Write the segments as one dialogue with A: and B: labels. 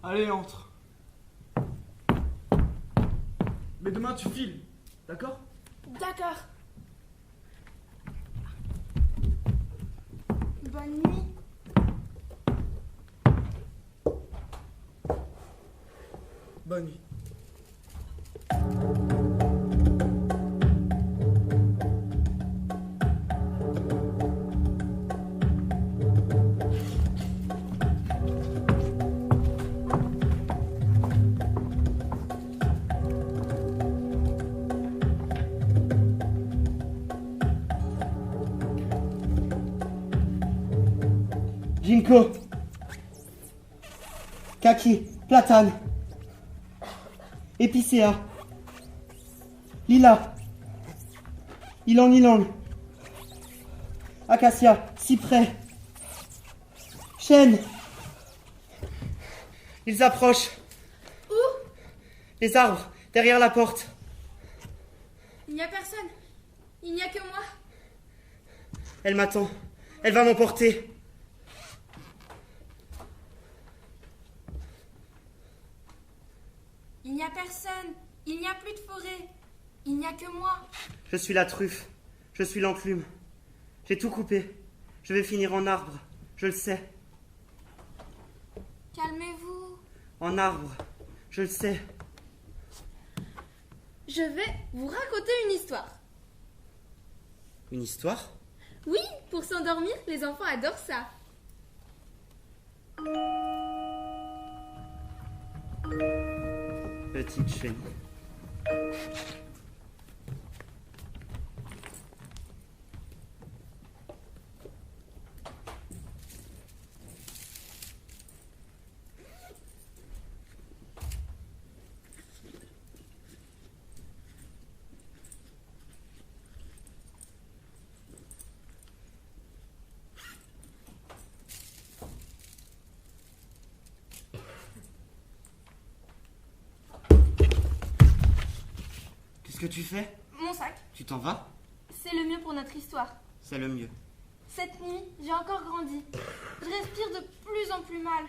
A: Allez, entre. Mais demain tu files, d'accord?
B: D'accord. Bonne nuit.
A: Bonne nuit.
C: Ginkgo, kaki, platane, épicéa, lilas, ylang-ylang, acacia, cyprès, chêne. Ils approchent.
B: Où?
C: Les arbres, derrière la porte.
B: Il n'y a personne. Il n'y a que moi.
C: Elle m'attend. Elle va m'emporter.
B: Il n'y a personne. Il n'y a plus de forêt. Il n'y a que moi.
C: Je suis la truffe. Je suis l'enclume. J'ai tout coupé. Je vais finir en arbre. Je le sais.
B: Calmez-vous.
C: En arbre. Je le sais.
B: Je vais vous raconter une histoire.
C: Une histoire?
B: Oui, pour s'endormir, les enfants adorent ça.
C: Petite chenille. Qu'est-ce que tu fais?
B: Mon sac,
C: Tu t'en vas?
B: c'est le mieux pour notre histoire.
C: C'est le mieux.
B: Cette nuit, j'ai encore grandi. Je respire de plus en plus mal.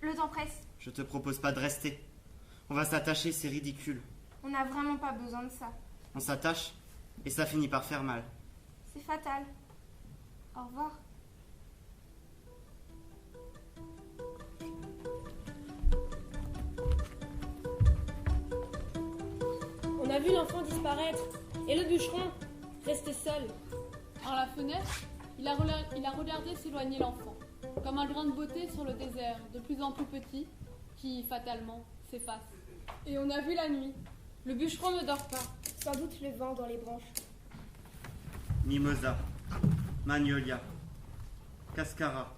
B: Le temps presse.
C: Je te propose pas de rester. On va s'attacher, c'est ridicule.
B: On n'a vraiment pas besoin de ça.
C: On s'attache et ça finit par faire mal.
B: C'est fatal. Au revoir.
D: On a vu l'enfant disparaître et le bûcheron resté seul.
E: À la fenêtre, il a regardé s'éloigner l'enfant, comme un grain de beauté sur le désert, de plus en plus petit, qui, fatalement, s'efface. Et on a vu la nuit. Le bûcheron ne dort pas.
D: Sans doute le vent dans les branches.
C: Mimosa, magnolia, cascara,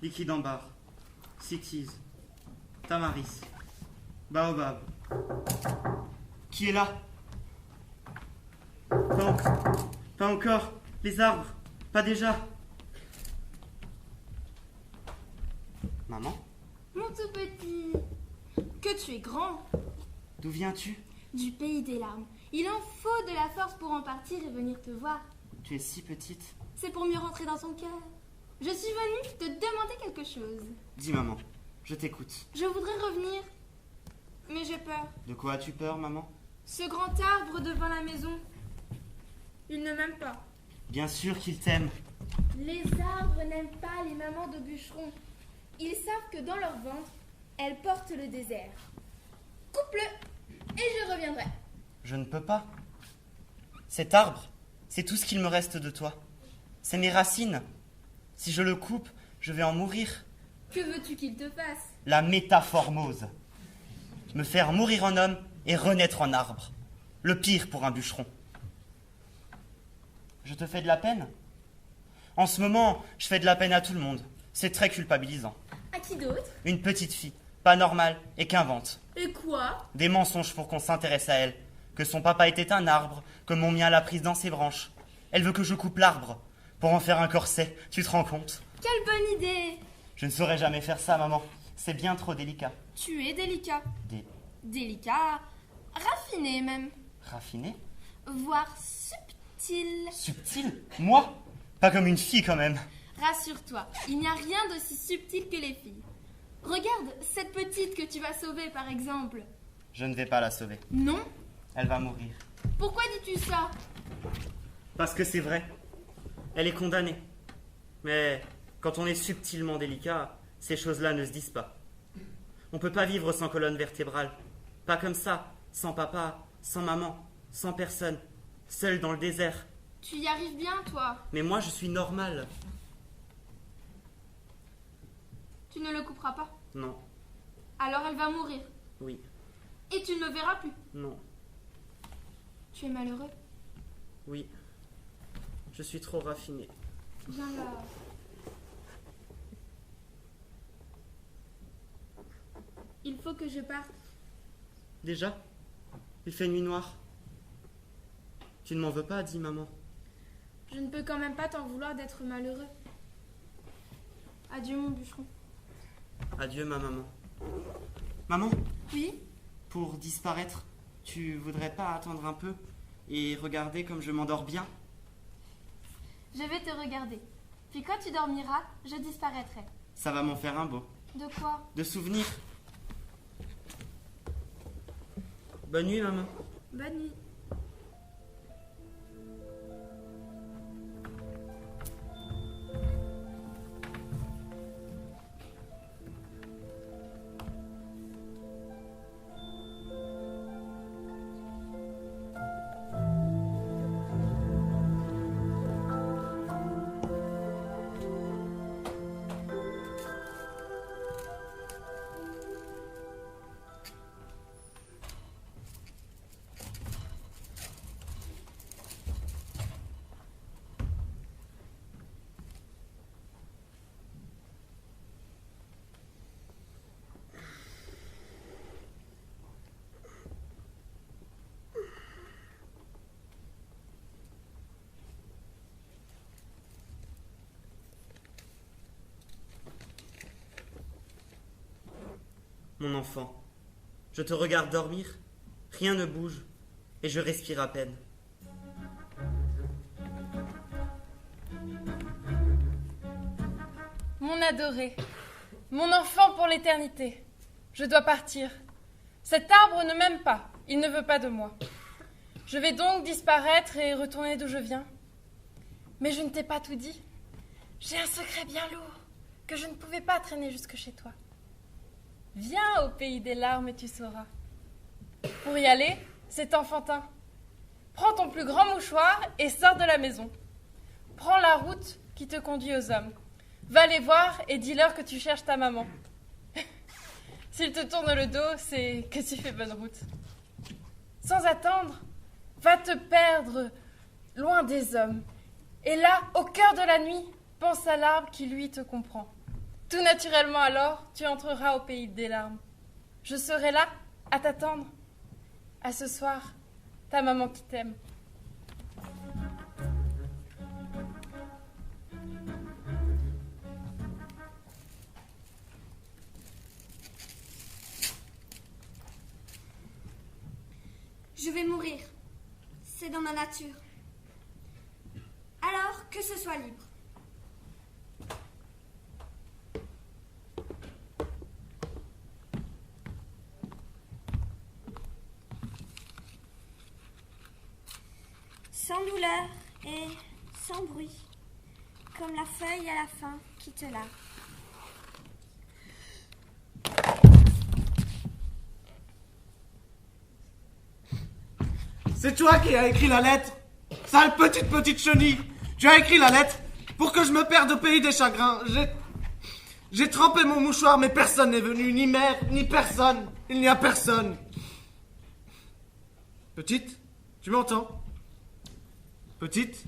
C: liquide ambar, cytise, tamaris, baobab. Qui est là? Pas encore. Les arbres. Pas déjà. Maman,
B: Mon tout petit. Que tu es grand.
C: d'où viens-tu?
B: Du pays des larmes. Il en faut de la force pour en partir et venir te voir.
C: Tu es si petite.
B: C'est pour mieux rentrer dans son cœur. Je suis venue te demander quelque chose.
C: Dis maman, je t'écoute.
B: Je voudrais revenir, mais j'ai peur.
C: De quoi as-tu peur, maman?
B: Ce grand arbre devant la maison, il ne m'aime pas.
C: Bien sûr qu'il t'aime.
B: Les arbres n'aiment pas les mamans de bûcherons. Ils savent que dans leur ventre, elles portent le désert. Coupe-le et je reviendrai.
C: Je ne peux pas. Cet arbre, c'est tout ce qu'il me reste de toi. C'est mes racines. Si je le coupe, je vais en mourir.
B: Que veux-tu qu'il te fasse?
C: La métaphormose. Me faire mourir en homme et renaître en arbre. Le pire pour un bûcheron. Je te fais de la peine? En ce moment, je fais de la peine à tout le monde. C'est très culpabilisant.
B: À qui d'autre?
C: Une petite fille, pas normale et qu'invente.
B: Et quoi?
C: Des mensonges pour qu'on s'intéresse à elle. Que son papa était un arbre, que mon mien l'a prise dans ses branches. Elle veut que je coupe l'arbre pour en faire un corset, tu te rends compte?
B: quelle bonne idée!
C: Je ne saurais jamais faire ça, maman. C'est bien trop délicat.
B: Tu es délicat.
C: Des
B: Délicat, raffiné même,
C: raffinés?
B: voire subtil.
C: Subtil? Moi? Pas comme une fille quand même.
B: Rassure-toi, il n'y a rien d'aussi subtil que les filles. Regarde cette petite que tu vas sauver par exemple.
C: Je ne vais pas la sauver.
B: Non?
C: Elle va mourir.
B: Pourquoi dis-tu ça?
C: Parce que c'est vrai. Elle est condamnée. Mais quand on est subtilement délicat, ces choses-là ne se disent pas. On ne peut pas vivre sans colonne vertébrale. Pas comme ça, sans papa, sans maman, sans personne, seul dans le désert.
B: Tu y arrives bien, toi.
C: Mais moi, je suis normal.
B: Tu ne le couperas pas.
C: Non,
B: Alors elle va mourir.
C: oui,
B: Et tu ne me verras plus.
C: non,
B: Tu es malheureux.
C: oui. Je suis trop raffiné.
B: Viens là. Il faut que je parte.
C: Déjà? Il fait nuit noire. Tu ne m'en veux pas, dit maman.
B: Je ne peux quand même pas t'en vouloir d'être malheureux. Adieu mon bûcheron.
C: Adieu, ma maman. Maman,
B: Oui?
C: pour disparaître, tu voudrais pas attendre un peu et regarder comme je m'endors bien?
B: Je vais te regarder. Puis quand tu dormiras, je disparaîtrai.
C: Ça va m'en faire un beau.
B: De quoi?
C: De souvenirs. Bonne nuit, maman.
B: Bonne nuit.
C: Mon enfant, je te regarde dormir, rien ne bouge, et je respire à peine.
F: Mon adoré, mon enfant pour l'éternité, je dois partir. Cet arbre ne m'aime pas, il ne veut pas de moi. Je vais donc disparaître et retourner d'où je viens. Mais je ne t'ai pas tout dit. J'ai un secret bien lourd que je ne pouvais pas traîner jusque chez toi. Viens au pays des larmes et tu sauras. Pour y aller, c'est enfantin. Prends ton plus grand mouchoir et sors de la maison. Prends la route qui te conduit aux hommes. Va les voir et dis-leur que tu cherches ta maman. S'ils te tournent le dos, c'est que tu fais bonne route. Sans attendre, va te perdre loin des hommes. Et là, au cœur de la nuit, pense à l'arbre qui, lui, te comprend. Tout naturellement alors, tu entreras au pays des larmes. Je serai là, à t'attendre. À ce soir, ta maman qui t'aime.
G: Je vais mourir. C'est dans ma nature. Alors que ce soit libre. Sans douleur et sans bruit, comme la feuille à la fin qui te lave.
A: C'est toi qui as écrit la lettre. Sale petite chenille. Tu as écrit la lettre pour que je me perde au pays des chagrins. J'ai trempé mon mouchoir, mais personne n'est venu. Ni mère, ni personne. Il n'y a personne. Petite, tu m'entends? Petite,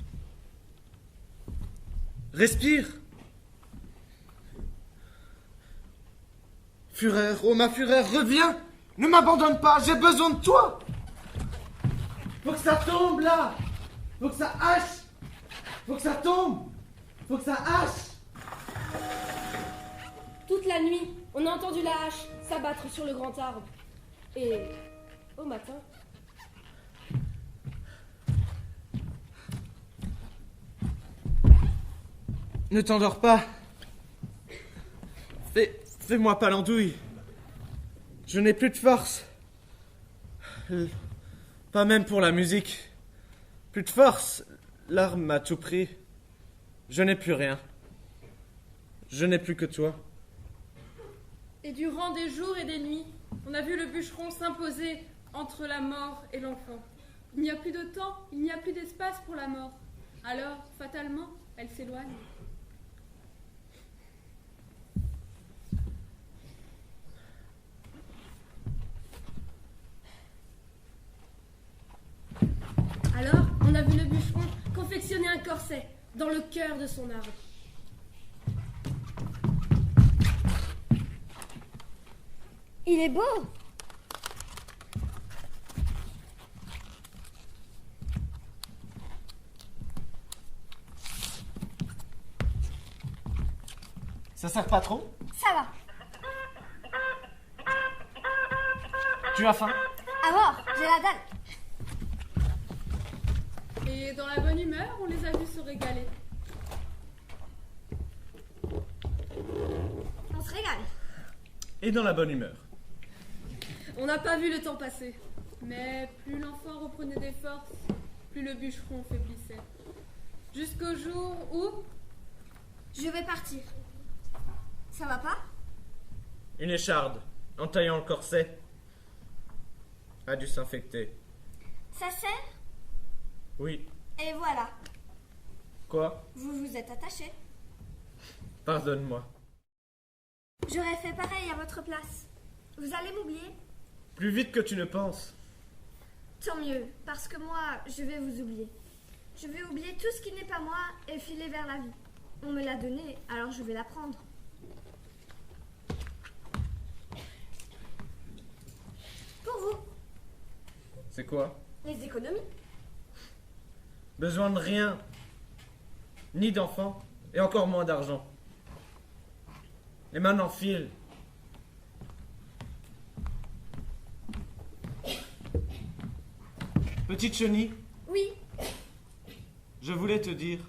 A: respire. Fureur, oh ma fureur, reviens. Ne m'abandonne pas, j'ai besoin de toi. Faut que ça tombe là. Faut que ça hache. Faut que ça tombe. Faut que ça hache.
D: toute la nuit, on a entendu la hache s'abattre sur le grand arbre. Et au matin,
A: Ne t'endors pas. Fais-moi pas l'andouille. Je n'ai plus de force. Pas même pour la musique. Plus de force. L'arme m'a tout pris. Je n'ai plus rien. Je n'ai plus que toi.
F: Et durant des jours et des nuits, on a vu le bûcheron s'imposer entre la mort et l'enfant.
E: Il n'y a plus de temps, il n'y a plus d'espace pour la mort. Alors, fatalement, elle s'éloigne.
D: alors on a vu le bûcheron confectionner un corset dans le cœur de son arbre.
G: Il est beau.
A: Ça sert pas trop?
G: Ça va.
A: Tu as faim?
G: À mort, j'ai la dalle.
E: Et dans la bonne humeur, on les a vus se régaler.
G: On se régale.
A: Et dans la bonne humeur.
D: On n'a pas vu le temps passer.
E: Mais plus l'enfant reprenait des forces, plus le bûcheron faiblissait. Jusqu'au jour où...
G: Je vais partir. Ça va pas?
A: Une écharde, en taillant le corset, a dû s'infecter.
G: Ça sert?
A: Oui.
G: Et voilà.
A: Quoi?
G: Vous vous êtes attaché.
A: Pardonne-moi.
G: J'aurais fait pareil à votre place. Vous allez m'oublier?
A: Plus vite que tu ne penses.
G: Tant mieux, parce que moi, je vais vous oublier. Je vais oublier tout ce qui n'est pas moi et filer vers la vie. On me l'a donné, alors je vais la prendre. Pour vous,
A: C'est quoi?
G: les économies.
A: Besoin de rien. Ni d'enfants, et encore moins d'argent. Et maintenant file. Petite chenille,
G: Oui,
A: je voulais te dire.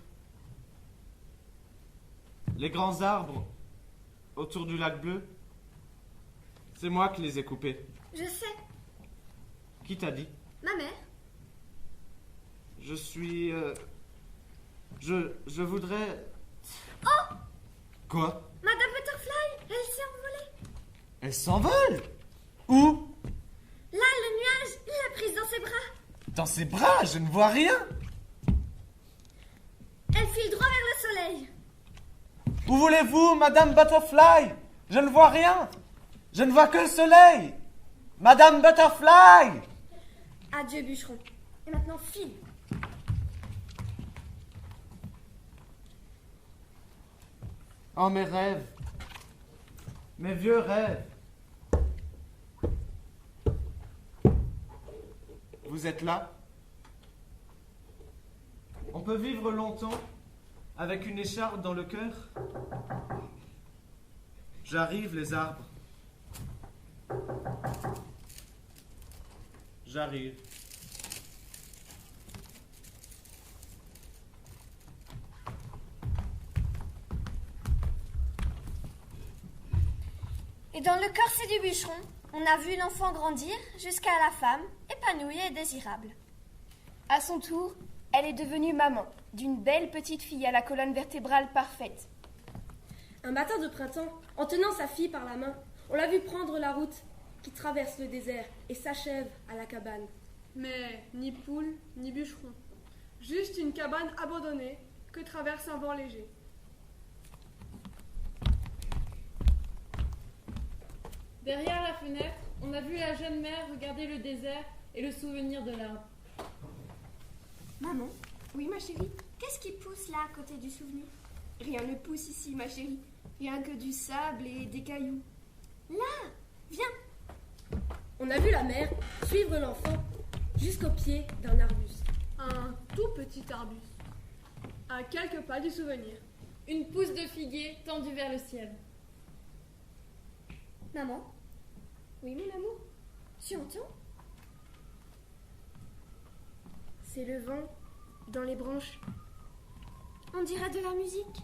A: Les grands arbres autour du lac bleu, c'est moi qui les ai coupés.
G: je sais.
A: Qui t'a dit?
G: Ma mère.
A: Je suis... Je voudrais...
G: Oh!
A: Quoi?
G: Madame Butterfly, elle s'est envolée.
A: Elle s'envole? Où?
G: Là, le nuage, il l'a prise dans ses bras.
A: Dans ses bras, je ne vois rien.
G: Elle file droit vers le soleil.
A: Où voulez-vous, Madame Butterfly? Je ne vois rien. Je ne vois que le soleil. Madame Butterfly!
G: Adieu, bûcheron. Et maintenant, file.
A: Oh, mes rêves. Mes vieux rêves. Vous êtes là? On peut vivre longtemps avec une écharpe dans le cœur? J'arrive, les arbres. J'arrive.
G: Et dans le corset du bûcheron, on a vu l'enfant grandir jusqu'à la femme, épanouie et désirable.
B: À son tour, elle est devenue maman d'une belle petite fille à la colonne vertébrale parfaite.
D: Un matin de printemps, en tenant sa fille par la main, on l'a vue prendre la route qui traverse le désert et s'achève à la cabane.
E: Mais ni poule, ni bûcheron. Juste une cabane abandonnée que traverse un vent léger.
F: Derrière la fenêtre, on a vu la jeune mère regarder le désert et le souvenir de l'arbre.
B: Maman? Oui, ma chérie?
G: Qu'est-ce qui pousse là à côté du souvenir?
B: Rien ne pousse ici, ma chérie. Rien que du sable et des cailloux.
G: Là, viens.
D: On a vu la mère suivre l'enfant jusqu'au pied d'un arbuste.
E: Un tout petit arbuste. À quelques pas du souvenir.
F: Une pousse de figuier tendue vers le ciel.
G: Maman? Oui, mon amour? Tu entends?
D: C'est le vent dans les branches.
G: On dirait de la musique.